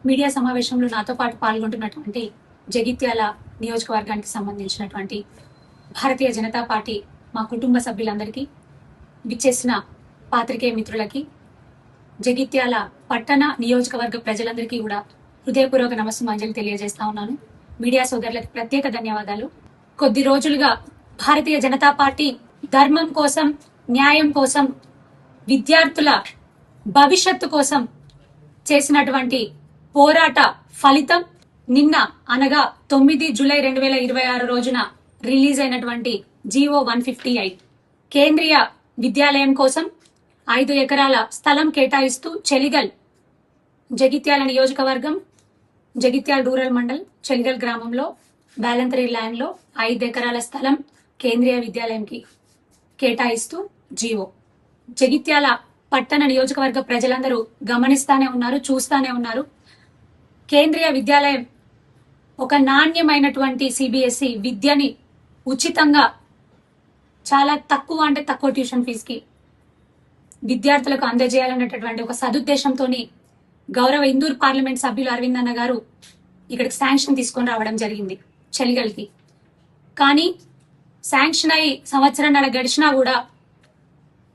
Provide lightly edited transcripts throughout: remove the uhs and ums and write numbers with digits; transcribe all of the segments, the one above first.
Media సమావేశంలో నాతో పాటు పాల్గొంటున్నటువంటి జగిత్యాల నియోజకవర్గానికి సంబంధించినటువంటి భారతీయ జనతా పార్టీ మా కుటుంబ సభ్యులందరికీ, విచ్చేసిన పాత్రికేయ మిత్రులకి, జగిత్యాల పట్టణ నియోజకవర్గ ప్రజలందరికీ కూడా హృదయపూర్వక నమస్సుమాంజలి తెలియజేస్తా ఉన్నాను. మీడియా సోదరులకు ప్రత్యేక ధన్యవాదాలు. కొద్ది రోజులుగా భారతీయ జనతా పార్టీ ధర్మం కోసం, న్యాయం కోసం, విద్యార్థుల భవిష్యత్తు కోసం చేసినటువంటి పోరాట ఫలితం నిన్న అనగా 9 జూలై 2026 రోజున రిలీజ్ అయినటువంటి జీవో 158 కేంద్రీయ విద్యాలయం కోసం 5 ఎకరాల స్థలం కేటాయిస్తూ చెలిగల్ జగిత్యాల నియోజకవర్గం, జగిత్యాల రూరల్ మండల్ చెలిగల్ గ్రామంలో బ్యాలంతరీ ల్యాండ్ లో 5 ఎకరాల స్థలం కేంద్రీయ విద్యాలయంకి కేటాయిస్తూ జీవో. జగిత్యాల పట్టణ నియోజకవర్గ ప్రజలందరూ గమనిస్తానే ఉన్నారు, చూస్తానే ఉన్నారు. కేంద్రీయ విద్యాలయం ఒక నాణ్యమైనటువంటి సిబిఎస్ఈ విద్యని ఉచితంగా చాలా తక్కువ ట్యూషన్ ఫీజుకి విద్యార్థులకు అందజేయాలన్నటువంటి ఒక సదుద్దేశంతో గౌరవ ఇందూర్ పార్లమెంట్ సభ్యులు అరవింద్ అన్న గారు ఇక్కడికి శాంక్షన్ తీసుకొని రావడం జరిగింది చెలిగల్కి. కానీ శాంక్షన్ అయి సంవత్సరంన్నర గడిచినా కూడా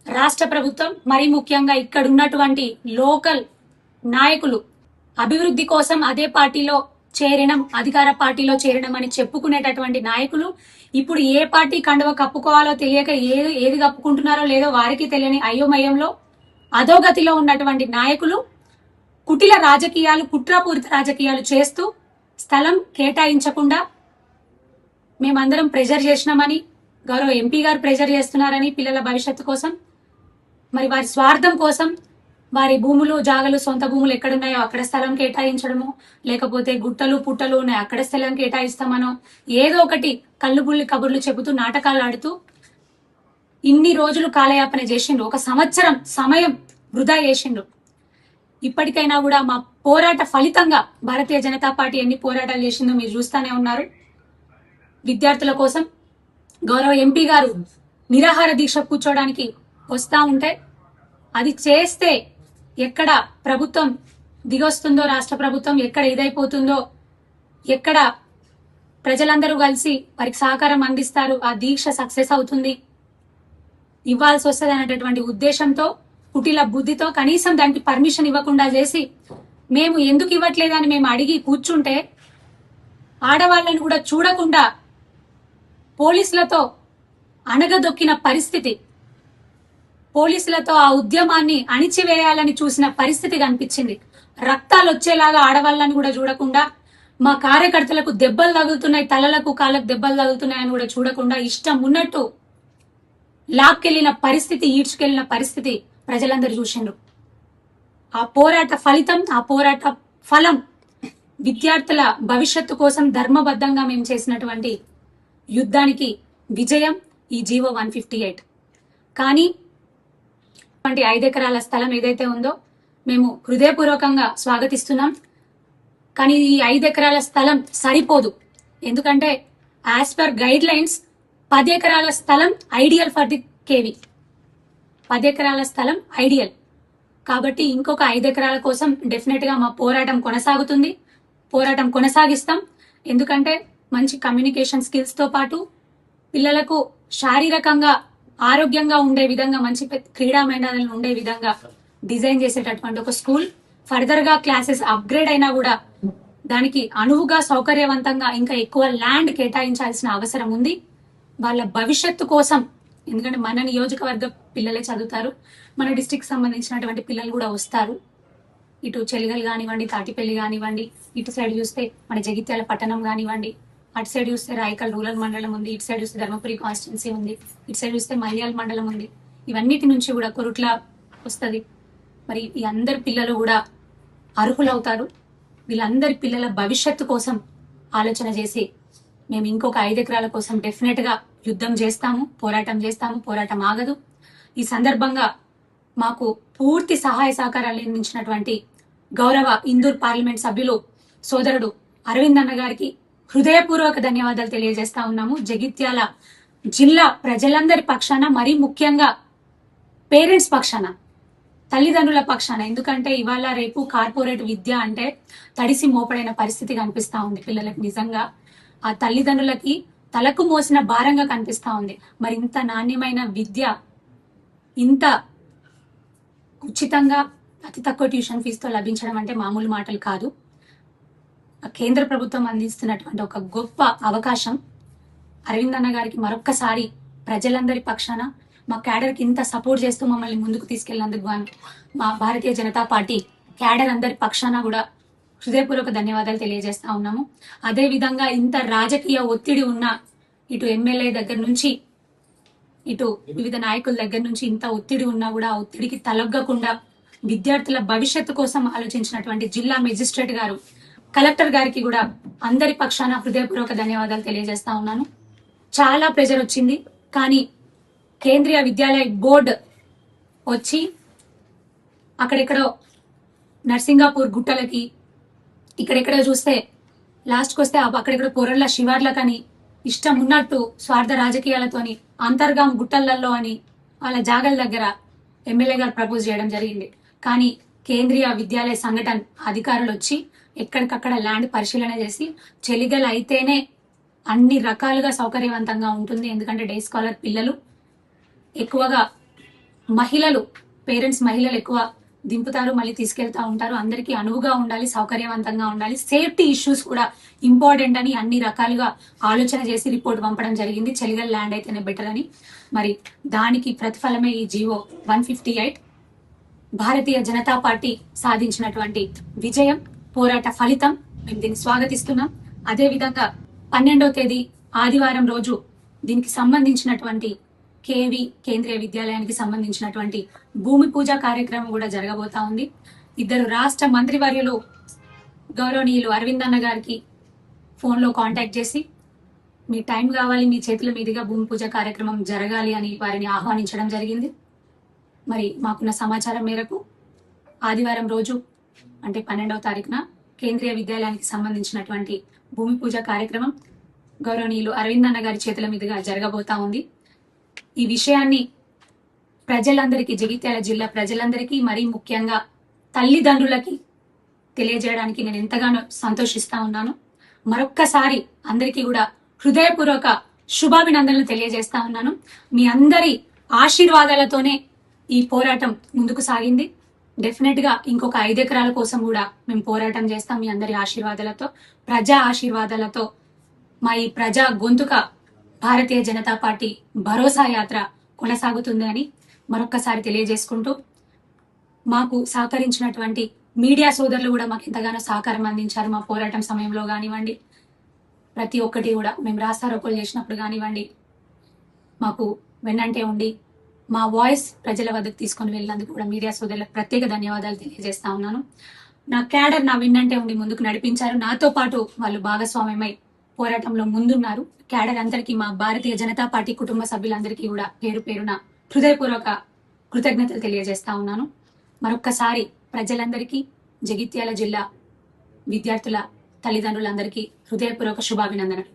రాష్ట్ర ప్రభుత్వం, మరీ ముఖ్యంగా ఇక్కడ ఉన్నటువంటి లోకల్ నాయకులు అభివృద్ధి కోసం అదే పార్టీలో చేరడం, అధికార పార్టీలో చేరడం అని చెప్పుకునేటటువంటి నాయకులు ఇప్పుడు ఏ పార్టీ కండువ కప్పుకోవాలో తెలియక ఏది కప్పుకుంటున్నారో లేదో వారికి తెలియని అయోమయంలో అధోగతిలో ఉన్నటువంటి నాయకులు కుటిల రాజకీయాలు, కుట్రపూరిత రాజకీయాలు చేస్తూ స్థలం కేటాయించకుండా మేమందరం ప్రెజర్ చేసినామని, గౌరవ ఎంపీ గారు ప్రెజర్ చేస్తున్నారని పిల్లల భవిష్యత్తు కోసం, మరి వారి స్వార్థం కోసం వారి భూములు, జాగలు, సొంత భూములు ఎక్కడున్నాయో అక్కడ స్థలం కేటాయించడము, లేకపోతే గుట్టలు పుట్టలు ఉన్నాయి అక్కడ స్థలం కేటాయిస్తామనో ఏదో ఒకటి కళ్ళుబుల్లి కబుర్లు చెబుతూ నాటకాలు ఆడుతూ ఇన్ని రోజులు కాలయాపన చేసిండ్రు. 1 సంవత్సరం సమయం వృధా చేసిండ్రు. ఇప్పటికైనా కూడా మా పోరాట ఫలితంగా భారతీయ జనతా పార్టీ ఎన్ని పోరాటాలు చేసిందో మీరు చూస్తానే ఉన్నారు. విద్యార్థుల కోసం గౌరవ ఎంపీ గారు నిరాహార దీక్ష కూర్చోడానికి వస్తా ఉంటే అది చేస్తే ఎక్కడ ప్రభుత్వం దిగొస్తుందో, రాష్ట్ర ప్రభుత్వం ఎక్కడ ఇదైపోతుందో, ఎక్కడ ప్రజలందరూ కలిసి వారికి సహకారం అందిస్తారు, ఆ దీక్ష సక్సెస్ అవుతుంది, ఇవ్వాల్సి వస్తుంది అనేటటువంటి ఉద్దేశంతో, కుటిల బుద్ధితో కనీసం దానికి పర్మిషన్ ఇవ్వకుండా చేసి మేము ఎందుకు ఇవ్వట్లేదని మేము అడిగి కూర్చుంటే ఆడవాళ్ళని కూడా చూడకుండా పోలీసులతో అణగదొక్కిన పరిస్థితి, పోలీసులతో ఆ ఉద్యమాన్ని అణిచివేయాలని చూసిన పరిస్థితి కనిపించింది. రక్తాలు వచ్చేలాగా ఆడవాళ్ళని కూడా చూడకుండా, మా కార్యకర్తలకు దెబ్బలు తగులుతున్నాయి, తలలకు కాళ్ళకు దెబ్బలు తగులుతున్నాయని కూడా చూడకుండా ఇష్టం ఉన్నట్టు లాక్కెళ్లిన పరిస్థితి, ఈడ్చుకెళ్లిన పరిస్థితి ప్రజలందరూ చూసిండ్రు. ఆ పోరాట ఫలితం, ఆ పోరాట ఫలం విద్యార్థుల భవిష్యత్తు కోసం ధర్మబద్ధంగా మేము చేసినటువంటి యుద్ధానికి విజయం ఈ జీవో 158. కానీ 5 ఎకరాల స్థలం ఏదైతే ఉందో మేము హృదయపూర్వకంగా స్వాగతిస్తున్నాం. కానీ ఈ 5 ఎకరాల స్థలం సరిపోదు. ఎందుకంటే యాజ్ పర్ గైడ్ లైన్స్ 10 ఎకరాల స్థలం ఐడియల్ ఫర్ ది కేవీ. 10 ఎకరాల స్థలం ఐడియల్. కాబట్టి ఇంకొక 5 ఎకరాల కోసం డెఫినెట్ గా మా పోరాటం కొనసాగుతుంది, పోరాటం కొనసాగిస్తాం. ఎందుకంటే మంచి కమ్యూనికేషన్ స్కిల్స్ తో పాటు పిల్లలకు శారీరకంగా ఆరోగ్యంగా ఉండే విధంగా, మంచి క్రీడా మైదానాలు ఉండే విధంగా డిజైన్ చేసేటటువంటి ఒక స్కూల్. ఫర్దర్ గా క్లాసెస్ అప్గ్రేడ్ అయినా కూడా దానికి అనువుగా, సౌకర్యవంతంగా ఇంకా ఎక్కువ ల్యాండ్ కేటాయించాల్సిన అవసరం ఉంది వాళ్ళ భవిష్యత్తు కోసం. ఎందుకంటే మన నియోజకవర్గ పిల్లలే చదువుతారు, మన డిస్ట్రిక్ట్ సంబంధించినటువంటి పిల్లలు కూడా వస్తారు. ఇటు చెలిగల్ కానివ్వండి, తాటిపల్లి కానివ్వండి, ఇటు సైడ్ చూస్తే మన జగిత్యాల పట్టణం కానివ్వండి, అటు సైడ్ చూస్తే రాయకల్ రూరల్ మండలం ఉంది, ఇటు సైడ్ చూస్తే ధర్మపురి కాన్స్టిట్యున్సీ ఉంది, ఇటు సైడ్ చూస్తే మల్యాల్ మండలం ఉంది. ఇవన్నిటి నుంచి కూడా కొరుట్ల వస్తుంది. మరి ఈ అందరి పిల్లలు కూడా అర్హులవుతారు. వీళ్ళందరి పిల్లల భవిష్యత్తు కోసం ఆలోచన చేసి మేము ఇంకొక 5 ఎకరాల కోసం డెఫినెట్ గా యుద్ధం చేస్తాము, పోరాటం చేస్తాము, పోరాటం ఆగదు. ఈ సందర్భంగా మాకు పూర్తి సహాయ సహకారాలు అందించినటువంటి గౌరవ ఇందూర్ పార్లమెంట్ సభ్యులు సోదరుడు అరవింద్ అన్న గారికి హృదయపూర్వక ధన్యవాదాలు తెలియజేస్తా ఉన్నాము. జగిత్యాల జిల్లా ప్రజలందరి పక్షాన, మరీ ముఖ్యంగా పేరెంట్స్ పక్షాన తల్లిదండ్రుల పక్షాన. ఎందుకంటే ఇవాళ రేపు కార్పొరేట్ విద్య అంటే తడిసి మోపడైన పరిస్థితి కనిపిస్తా ఉంది పిల్లలకు. నిజంగా ఆ తల్లిదండ్రులకి తలకు మోసిన భారంగా కనిపిస్తా ఉంది. మరి ఇంత నాణ్యమైన విద్య ఇంత ఉచితంగా అతి తక్కువ ట్యూషన్ ఫీజుతో లభించడం అంటే మామూలు మాటలు కాదు. కేంద్ర ప్రభుత్వం అందిస్తున్నటువంటి ఒక గొప్ప అవకాశం. అరవింద్ అన్న గారికి మరొక్కసారి ప్రజలందరి పక్షాన, మా క్యాడర్కి ఇంత సపోర్ట్ చేస్తూ మమ్మల్ని ముందుకు తీసుకెళ్లినందుకు గాను మా భారతీయ జనతా పార్టీ క్యాడర్ అందరి పక్షాన కూడా హృదయపూర్వక ధన్యవాదాలు తెలియజేస్తా ఉన్నాము. అదే విధంగా ఇంత రాజకీయ ఒత్తిడి ఉన్న ఇటు ఎమ్మెల్యే దగ్గర నుంచి ఇటు వివిధ నాయకుల దగ్గర నుంచి ఇంత ఒత్తిడి ఉన్నా కూడా ఆ ఒత్తిడికి తలొగ్గకుండా విద్యార్థుల భవిష్యత్తు కోసం ఆలోచించినటువంటి జిల్లా మెజిస్ట్రేట్ గారు, కలెక్టర్ గారికి కూడా అందరి పక్షాన హృదయపూర్వక ధన్యవాదాలు తెలియజేస్తా ఉన్నాను. చాలా ప్రెజర్ వచ్చింది, కానీ కేంద్రీయ విద్యాలయ బోర్డు వచ్చి అక్కడెక్కడో నర్సింగాపూర్ గుట్టలకి ఇక్కడెక్కడో చూస్తే లాస్ట్కి వస్తే అక్కడెక్కడో పొరల్ల శివార్లకని ఇష్టం ఉన్నట్టు స్వార్థ రాజకీయాలతోని అంతర్గాం గుట్టలలో అని వాళ్ళ జాగల దగ్గర ఎమ్మెల్యే గారు ప్రపోజ్ చేయడం జరిగింది. కానీ కేంద్రీయ విద్యాలయ సంఘటన అధికారులు వచ్చి ఎక్కడికక్కడ ల్యాండ్ పరిశీలన చేసి చెలిగలు అయితేనే అన్ని రకాలుగా సౌకర్యవంతంగా ఉంటుంది. ఎందుకంటే డే స్కాలర్ పిల్లలు ఎక్కువగా మహిళలు, పేరెంట్స్ మహిళలు ఎక్కువ దింపుతారు, మళ్ళీ తీసుకెళ్తా ఉంటారు. అందరికీ అనువుగా ఉండాలి, సౌకర్యవంతంగా ఉండాలి, సేఫ్టీ ఇష్యూస్ కూడా ఇంపార్టెంట్ అని అన్ని రకాలుగా ఆలోచన చేసి రిపోర్ట్ పంపడం జరిగింది. చెలిగల్ ల్యాండ్ అయితేనే బెటర్ అని. మరి దానికి ప్రతిఫలమే ఈ జీవో 158. భారతీయ జనతా పార్టీ సాధించినటువంటి విజయం, పోరాట ఫలితం. మేము దీన్ని స్వాగతిస్తున్నాం. అదే విధంగా 12వ తేదీ ఆదివారం రోజు దీనికి సంబంధించినటువంటి కేవి కేంద్రీయ విద్యాలయానికి సంబంధించినటువంటి భూమి పూజ కార్యక్రమం కూడా జరగబోతా ఉంది. ఇద్దరు రాష్ట్ర మంత్రివర్యులు గౌరవనీయులు అరవింద్ అన్న గారికి ఫోన్లో కాంటాక్ట్ చేసి మీ టైం కావాలి, మీ చేతుల మీదుగా భూమి పూజ కార్యక్రమం జరగాలి అని వారిని ఆహ్వానించడం జరిగింది. మరి మాకున్న సమాచారం మేరకు ఆదివారం రోజు అంటే 12వ తారీఖున కేంద్రీయ విద్యాలయానికి సంబంధించినటువంటి భూమి పూజ కార్యక్రమం గౌరవనీయులు అరవింద్ అన్న గారి చేతుల మీదుగా జరగబోతా ఉంది. ఈ విషయాన్ని ప్రజలందరికీ, జగిత్యాల జిల్లా ప్రజలందరికీ, మరీ ముఖ్యంగా తల్లిదండ్రులకి తెలియజేయడానికి నేను ఎంతగానో సంతోషిస్తా ఉన్నాను. మరొక్కసారి అందరికీ కూడా హృదయపూర్వక శుభాభినందనలు తెలియజేస్తా ఉన్నాను. మీ అందరి ఆశీర్వాదాలతోనే ఈ పోరాటం ముందుకు సాగింది. డెఫినెట్ గా ఇంకొక 5 ఎకరాల కోసం కూడా మేము పోరాటం చేస్తాం. మీ అందరి ఆశీర్వాదాలతో, ప్రజా ఆశీర్వాదాలతో మా ఈ ప్రజా గొంతుక భారతీయ జనతా పార్టీ భరోసా యాత్ర కొనసాగుతుంది అని మరొక్కసారి తెలియజేసుకుంటూ, మాకు సహకరించినటువంటి మీడియా సోదరులు కూడా మాకు ఎంతగానో సహకారం అందించారు. మా పోరాటం సమయంలో కానివ్వండి, ప్రతి ఒక్కటి కూడా మేము రాస్తారోకోలు చేసినప్పుడు కానివ్వండి, మాకు వెన్నంటే ఉండి మా వాయిస్ ప్రజల వద్దకు తీసుకొని వెళ్ళినందుకు కూడా మీడియా సోదరులకు ప్రత్యేక ధన్యవాదాలు తెలియజేస్తా ఉన్నాను. నా క్యాడర్ నా వెన్నంటే ఉండి ముందుకు నడిపించారు. నాతో పాటు వాళ్ళు భాగస్వామ్యమై పోరాటంలో ముందున్నారు. క్యాడర్ అందరికీ, మా భారతీయ జనతా పార్టీ కుటుంబ సభ్యులందరికీ కూడా పేరు పేరున హృదయపూర్వక కృతజ్ఞతలు తెలియజేస్తా ఉన్నాను. మరొక్కసారి ప్రజలందరికీ, జగిత్యాల జిల్లా విద్యార్థుల తల్లిదండ్రులందరికీ హృదయపూర్వక శుభాభినందనలు.